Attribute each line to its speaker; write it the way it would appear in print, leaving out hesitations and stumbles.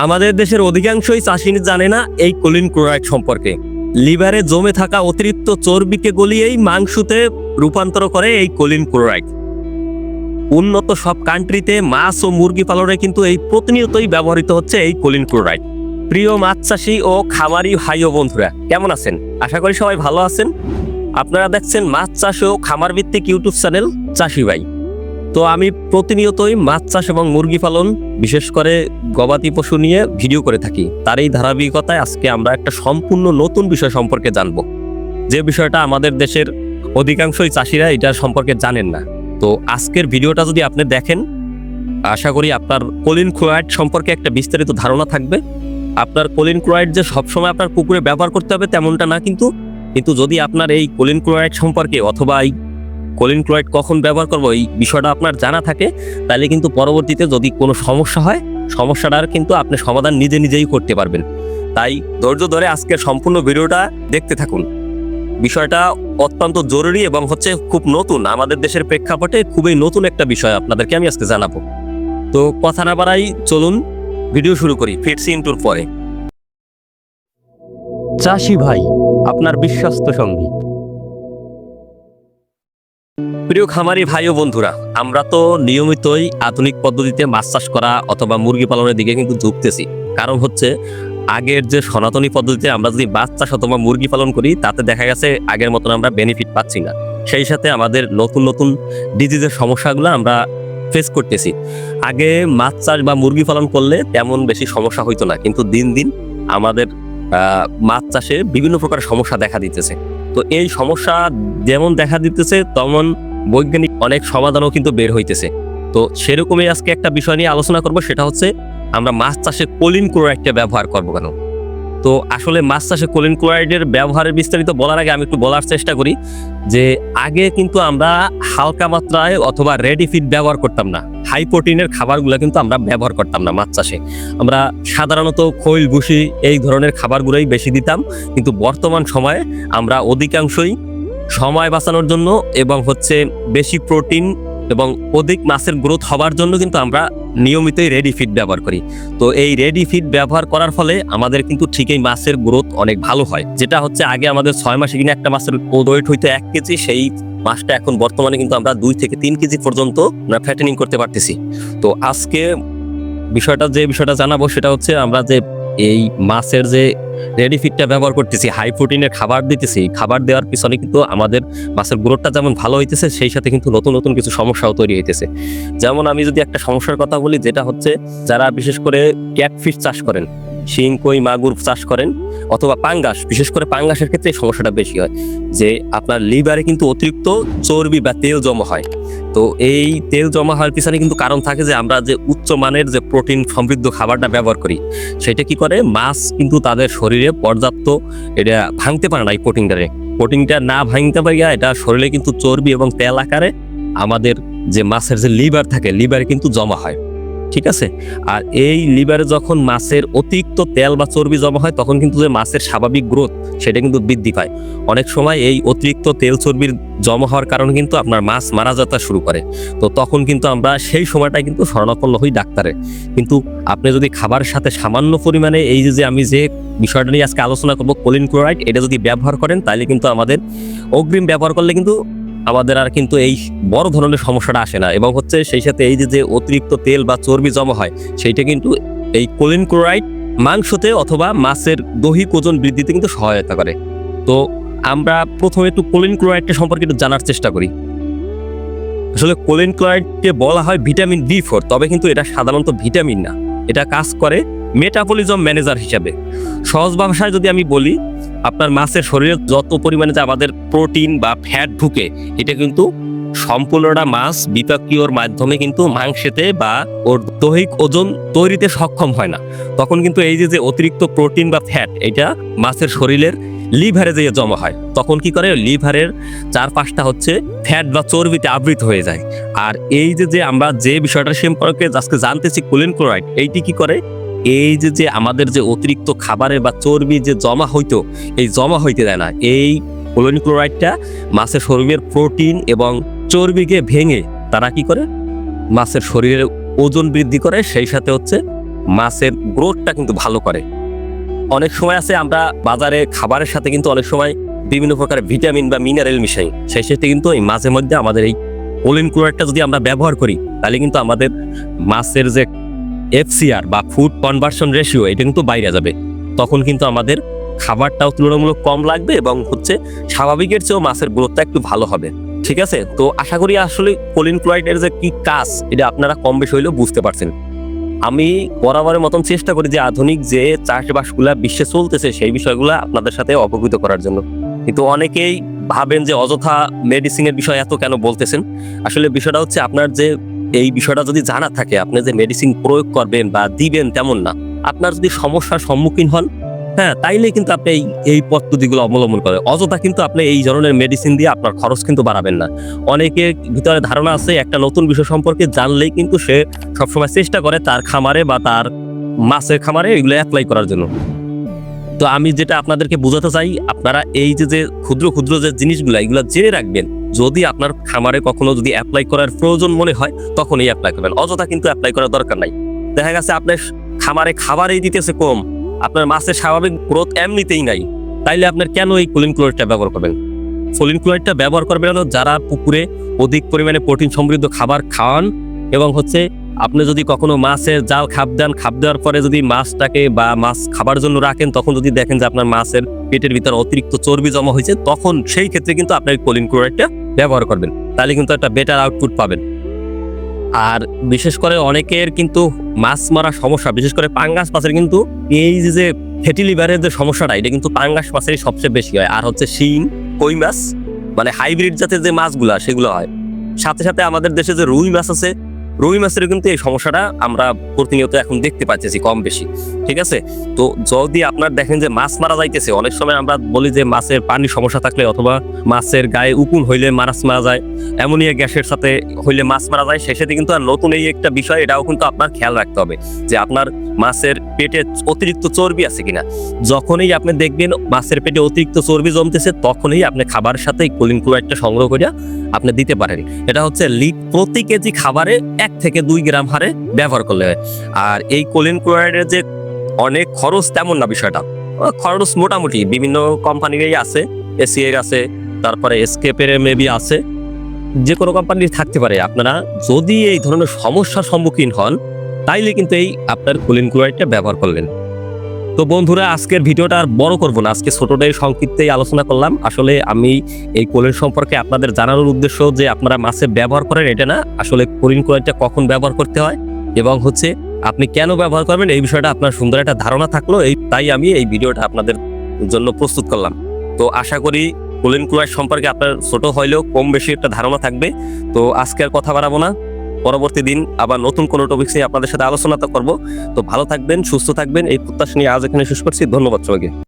Speaker 1: আমাদের দেশের অধিকাংশই চাষি জানে না এই কোলিন ক্লোরাইড সম্পর্কে। লিভারে জমে থাকা অতিরিক্ত চর্বিকে গলিয়েই মাংসতে রূপান্তর করে এই কোলিন ক্লোরাইড। উন্নত সব কান্ট্রিতে মাছ ও মুরগি পালনে কিন্তু এই প্রতিনিয়তই ব্যবহৃত হচ্ছে এই কোলিন ক্লোরাইড। প্রিয় মাছ চাষি ও খামারি ভাই ও বন্ধুরা, কেমন আছেন? আশা করি সবাই ভালো আছেন। আপনারা দেখছেন মাছ চাষ ও খামার ভিত্তিক ইউটিউব চ্যানেল চাষি ভাই। তো আমি প্রতিনিয়তই মাছ চাষ এবং মুরগি পালন, বিশেষ করে গবাদি পশু নিয়ে ভিডিও করে থাকি। তার এই ধারাবাহিকতায় আজকে আমরা একটা সম্পূর্ণ নতুন বিষয় সম্পর্কে জানব, যে বিষয়টা আমাদের দেশের অধিকাংশই চাষিরা এটা সম্পর্কে জানেন না। তো আজকের ভিডিওটা যদি আপনি দেখেন, আশা করি আপনার কোলিন ক্লোরাইড সম্পর্কে একটা বিস্তারিত ধারণা থাকবে। আপনার কোলিন ক্লোরাইড যে সবসময় আপনার পুকুরে ব্যবহার করতে হবে তেমনটা না, কিন্তু যদি আপনার এই কোলিন ক্লোরাইড সম্পর্কে অথবা এই কোলিন ক্লোরাইড কখন ব্যবহার করবো এই বিষয়টা আপনার জানা থাকে, তাহলে কিন্তু পরবর্তীতে যদি কোনো সমস্যা হয়, সমস্যাটার কিন্তু আপনি সমাধান নিজেই করতে পারবেন। তাই ধৈর্য ধরে আজকের সম্পূর্ণ ভিডিওটা দেখতে থাকুন। বিষয়টা অত্যন্ত জরুরি এবং খুব নতুন, আমাদের দেশের প্রেক্ষাপটে খুবই নতুন একটা বিষয় আপনাদেরকে আমি আজকে জানাবো। তো কথা না বাড়াই, চলুন ভিডিও শুরু করি। ফিটস ইনটুর পরে চাষি ভাই, আপনার বিশ্বস্ত সঙ্গী। প্রিয় খামারি ভাই ও বন্ধুরা, আমরা তো নিয়মিতই আধুনিক পদ্ধতিতে মাছ চাষ করা অথবা মুরগি পালনের দিকে কিন্তু ঝুঁকতেছি। কারণ আগের যে সনাতনী পদ্ধতিতে আমরা যদি মাছ চাষ অথবা মুরগি পালন করি, তাতে দেখা গেছে আগের মতন আমরা বেনিফিট পাচ্ছি না। সেই সাথে আমাদের নতুন ডিজিজের সমস্যাগুলো আমরা ফেস করতেছি। আগে মাছ চাষ বা মুরগি পালন করলে তেমন বেশি সমস্যা হইতো না, কিন্তু দিন দিন আমাদের মাছ চাষে বিভিন্ন প্রকার সমস্যা দেখা দিতেছে। তো এই সমস্যা যেমন দেখা দিতেছে, তেমন বৈজ্ঞানিক অনেক সমাধানও কিন্তু বের হইতেছে। তো সেরকমই আজকে একটা বিষয় নিয়ে আলোচনা করব, সেটা আমরা মাছ চাষে কোলিন ক্লোরাইডটা ব্যবহার করবো কেন। তো আসলে মাছ চাষে কোলিন ক্লোরাইডের ব্যবহারের বিস্তারিত বলার আগে আমি একটু বলার চেষ্টা করি যে আগে কিন্তু আমরা হালকা মাত্রায় অথবা রেডি ফিড ব্যবহার করতাম না। হাই প্রোটিনের খাবারগুলো কিন্তু আমরা ব্যবহার করতাম না মাছ চাষে। আমরা সাধারণত খৈল ভুসি এই ধরনের খাবারগুলোই বেশি দিতাম। কিন্তু বর্তমান সময়ে আমরা অধিকাংশই সময় বাঁচানোর জন্য এবং বেশি প্রোটিন এবং অধিক মাছের গ্রোথ হওয়ার জন্য কিন্তু আমরা নিয়মিতই রেডি ফিড ব্যবহার করি। তো এই রেডি ফিড ব্যবহার করার ফলে আমাদের কিন্তু ঠিকই মাছের গ্রোথ অনেক ভালো হয়। যেটা আগে আমাদের 6 মাসে কিনে একটা মাছের ওয়েট হইতো 1 কেজি, সেই মাছটা এখন বর্তমানে কিন্তু আমরা 2 থেকে 3 কেজি পর্যন্ত ফ্যাটেনিং করতে পারতেছি। তো আজকে যে বিষয়টা জানাবো সেটা আমরা যে এই মাছের যে রেডি ফিডটা ব্যবহার করতেছি, হাই প্রোটিনের খাবার দিতেছি, খাবার দেওয়ার পিছনে কিন্তু আমাদের মাছের গ্রোথটা যেমন ভালো হইতেছে, সেই সাথে কিন্তু নতুন কিছু সমস্যাও তৈরি হইতেছে। যেমন আমি যদি একটা সমস্যার কথা বলি, যেটা যারা বিশেষ করে ক্যাটফিশ চাষ করেন, শিং, কই, মাগুর চাষ করেন অথবা পাঙ্গাস, বিশেষ করে পাঙ্গাসের ক্ষেত্রে এই সমস্যাটা বেশি হয় যে আপনার লিভারে কিন্তু অতিরিক্ত চর্বি বা তেল জমা হয়। তো এই তেল জমা হওয়ার পিছনে কিন্তু কারণ থাকে যে আমরা যে উচ্চ মানের যে প্রোটিন সমৃদ্ধ খাবারটা ব্যবহার করি, সেটা কি করে, মাছ কিন্তু তাদের শরীরে পর্যাপ্ত এটা ভাঙতে পারে না। এই প্রোটিনটা না ভাঙতে পারিয়া এটা শরীরে কিন্তু চর্বি এবং তেল আকারে আমাদের যে মাছের যে লিভার থাকে, লিভারে কিন্তু জমা হয়। ঠিক আছে। আর এই লিভারে যখন মাছের অতিরিক্ত তেল বা চর্বি জমা হয়, তখন কিন্তু যে মাছের স্বাভাবিক গ্রোথ সেটা কিন্তু বৃদ্ধি পায়। অনেক সময় এই অতিরিক্ত তেল চর্বির জমা হওয়ার কারণে কিন্তু আপনার মাছ মারা যেতে শুরু করে। তো তখন কিন্তু আমরা সেই সময়টায় কিন্তু শরণাপন্ন হই ডাক্তারে। কিন্তু আপনি যদি খাবারের সাথে সামান্য পরিমাণে এই যে আমি যে বিষয়টা নিয়ে আজকে আলোচনা করবো, কোলিন ক্লোরাইড, এটা যদি ব্যবহার করেন, তাহলে কিন্তু আমাদের অগ্রিম ব্যবহার করলে কিন্তু আমাদের আর কিন্তু এই বড় ধরনের সমস্যাটা আসে না। এবং সেই সাথে এই যে অতিরিক্ত তেল বা চর্বি জমা হয়, সেইটা কিন্তু এই কোলিন ক্লোরাইড মাংসতে অথবা মাছের দৈহিক ওজন বৃদ্ধিতে কিন্তু সহায়তা করে। তো আমরা প্রথমে একটু কোলিন ক্লোরাইডটা সম্পর্কে একটু জানার চেষ্টা করি। আসলে কোলিন ক্লোরাইডকে বলা হয় ভিটামিন B4, তবে কিন্তু এটা সাধারণত ভিটামিন না, এটা কাজ করে মেটাবলিজম ম্যানেজার হিসাবে। সহজ ভাষায় যদি আমি বলি, আপনার মাছের শরীরে যত পরিমাণে যে আমাদের প্রোটিন বা ফ্যাট ঢুকে, এটা কিন্তু সম্পূর্ণটা মাছ বিপাকীয়র মাধ্যমে কিন্তু মাংসেতে বা ওর দৈহিক ওজন তৈরিতে সক্ষম হয় না। তখন কিন্তু এই যে অতিরিক্ত প্রোটিন বা ফ্যাট, এটা মাছের শরীরের লিভারে যে জমা হয়, তখন কি করে, লিভারের 4-5টা ফ্যাট বা চর্বিতে আবৃত হয়ে যায়। আর এই যে আমরা যে বিষয়টা সম্পর্কে আজকে জানতেছি, কোলিন ক্লোরাইড, এইটি কি করে, এই যে আমাদের যে অতিরিক্ত খাবারে বা চর্বি যে জমা হইতো, এই জমা হইতে দেয় না। এই কোলিন ক্লোরাইডটা মাছের শরীরের প্রোটিন এবং চর্বিকে ভেঙে তারা কি করে, মাছের শরীরের ওজন বৃদ্ধি করে, সেই সাথে মাছের গ্রোথটা কিন্তু ভালো করে। অনেক সময় আছে আমরা বাজারে খাবারের সাথে কিন্তু অনেক সময় বিভিন্ন প্রকার ভিটামিন বা মিনারেল মিশাই, সেই সাথে কিন্তু এই মাঝে মধ্যে আমাদের এই কোলিন ক্লোরাইডটা যদি আমরা ব্যবহার করি তাহলে কিন্তু আমাদের মাছের যে FCR বা ফুড কনভার্সন রেশিও এটা কিন্তু বাইরে যাবে। তখন কিন্তু আমাদের খাবারটাও তুলনামূলক কম লাগবে এবং হচ্ছে স্বাভাবিকের চেয়েও মাছের গ্রোথটা একটু ভালো হবে। ঠিক আছে, তো আশা করি আসলে কোলিন ক্লোরাইডের যে কি কাজ এটা আপনারা কম বেশি হইলেও বুঝতে পারছেন। আমি বরাবরের মতন চেষ্টা করি যে আধুনিক যে চাষবাসগুলা বিশ্বে চলতেছে সেই বিষয়গুলো আপনাদের সাথে অবগত করার জন্য। কিন্তু অনেকেই ভাবেন যে অযথা মেডিসিনের বিষয় এত কেন বলতেছেন। আসলে বিষয়টা হচ্ছে আপনার যে এই বিষয়টা যদি জানা থাকে আপনি যে মেডিসিন প্রয়োগ করবেন বা দিবেন তেমন না। আপনার যদি সমস্যার সম্মুখীন হন, হ্যাঁ, তাইলে কিন্তু আপনি এই পদ্ধতিগুলো অবলম্বন করেন। অযথা কিন্তু আপনি এই ধরনের মেডিসিন দিয়ে আপনার খরচ কিন্তু বাড়াবেন না। অনেকের ভিতরে ধারণা আছে একটা নতুন বিষয় সম্পর্কে জানলেই কিন্তু সে সবসময় চেষ্টা করে তার খামারে বা তার মাছের খামারে এগুলো অ্যাপ্লাই করার জন্য। তো আমি যেটা আপনাদেরকে বোঝাতে চাই, আপনারা এই যে ক্ষুদ্র ক্ষুদ্র যে জিনিসগুলো এগুলো জেনে রাখবেন। যদি আপনার খামারে কখনো যদি অ্যাপ্লাই করার প্রয়োজন মনে হয় তখনই অ্যাপ্লাই করবেন, অযথা কিন্তু অ্যাপ্লাই করার দরকার নাই। দেখা গেছে আপনার খামারে খাবারই দিতেছে কম, আপনার মাছের স্বাভাবিক গ্রোথ এমনিতেই নাই, তাইলে আপনার কেন এই কোলিন ক্লোরাইডটা ব্যবহার করবেন? কোলিন ক্লোরাইডটা ব্যবহার করবেন যারা পুকুরে অধিক পরিমাণে প্রোটিন সমৃদ্ধ খাবার খাওয়ান এবং হচ্ছে আপনি যদি কখনো মাছের জাল খাপ দেন, খাপ দেওয়ার পরে যদি মাছটাকে বা মাছ খাবার জন্য রাখেন, তখন যদি দেখেন যে আপনার মাছের পেটের ভিতরে অতিরিক্ত চর্বি জমা হয়েছে, তখন সেই ক্ষেত্রে কিন্তু আপনার কোলিন ক্লোরাইডটা ব্যবহার করবেন, তাহলে কিন্তু একটা বেটার আউটপুট পাবেন। আর বিশেষ করে অনেকের কিন্তু মাছ মারা সমস্যা, বিশেষ করে পাঙ্গাস মাছের কিন্তু এই যে ফ্যাটি লিভারের যে সমস্যাটা এটা কিন্তু পাঙ্গাস মাছেরই সবচেয়ে বেশি হয়। আর হচ্ছে শিং, কই মাছ মানে হাইব্রিড জাতের যে মাছগুলা সেগুলো হয়। সাথে সাথে আমাদের দেশে যে রুই মাছ আছে, রুই মাছের কিন্তু এই সমস্যাটা আমরা প্রতিনিয়ত এখন দেখতে পাচ্ছি কম বেশি। ঠিক আছে, তো যদি আপনার দেখেন যে মাছ মারা যাইতেছে, অনেক সময় আমরা বলি যে মাছের পানির সমস্যা থাকলে অথবা মাছের গায়ে উকুন হইলে মাছ মারা যায়, অ্যামোনিয়া গ্যাসের সাথে হইলে মাছ মারা যায়, সেই সাথে কিন্তু আর নতুন এই একটা বিষয় এটাও কিন্তু আপনার খেয়াল রাখতে হবে যে আপনার মাছের পেটে অতিরিক্ত চর্বি আছে কিনা। যখনই আপনি দেখবেন মাছের পেটে অতিরিক্ত চর্বি জমতেছে তখনই আপনি খাবারের সাথে কোলিন ক্লোরাইডটা সংগ্রহ করে আপনি দিতে পারেন। এটা হচ্ছে প্রতি কেজি খাবারে 1 থেকে 2 গ্রাম হারে ব্যবহার করলে হয়। আর এই কোলিন ক্লোরাইডের যে অনেক খরচ তেমন না বিষয়টা, খরচ মোটামুটি বিভিন্ন কোম্পানিরই আছে, এসিএর আছে, তারপরে এসকেপের মেবি আছে, যে কোনো কোম্পানির থাকতে পারে। আপনারা যদি এই ধরনের সমস্যার সম্মুখীন হন তাইলে কিন্তু এই আপনার কোলিন ক্লোরাইডটা ব্যবহার করলেন। তো বন্ধুরা, আজকের ভিডিওটা আর বড় করব না, আজকে ছোটটাই সংক্ষিপ্তেই আলোচনা করলাম। আসলে আমি এই কোলিন সম্পর্কে আপনাদের জানানোর উদ্দেশ্য যে আপনারা মাছে ব্যবহার করেন এটা না, আসলে কোলিন ক্লোরাইডটা কখন ব্যবহার করতে হয় এবং হচ্ছে আপনি কেন ব্যবহার করবেন এই বিষয়টা আপনার সুন্দর একটা ধারণা থাকলো, তাই আমি এই ভিডিওটা আপনাদের জন্য প্রস্তুত করলাম। তো আশা করি কোলিন ক্লোরাইড সম্পর্কে আপনার ছোট হইলেও কম বেশি একটা ধারণা থাকবে। তো আজকে আর কথা বাড়াবো না, পরবর্তী দিন আবার নতুন কোনো টপিকস নিয়ে আপনাদের সাথে আলোচনা করব। তো ভালো থাকবেন, সুস্থ থাকবেন, এই প্রত্যাশা নিয়ে আজ এখানে শেষ করছি। ধন্যবাদ সবাইকে।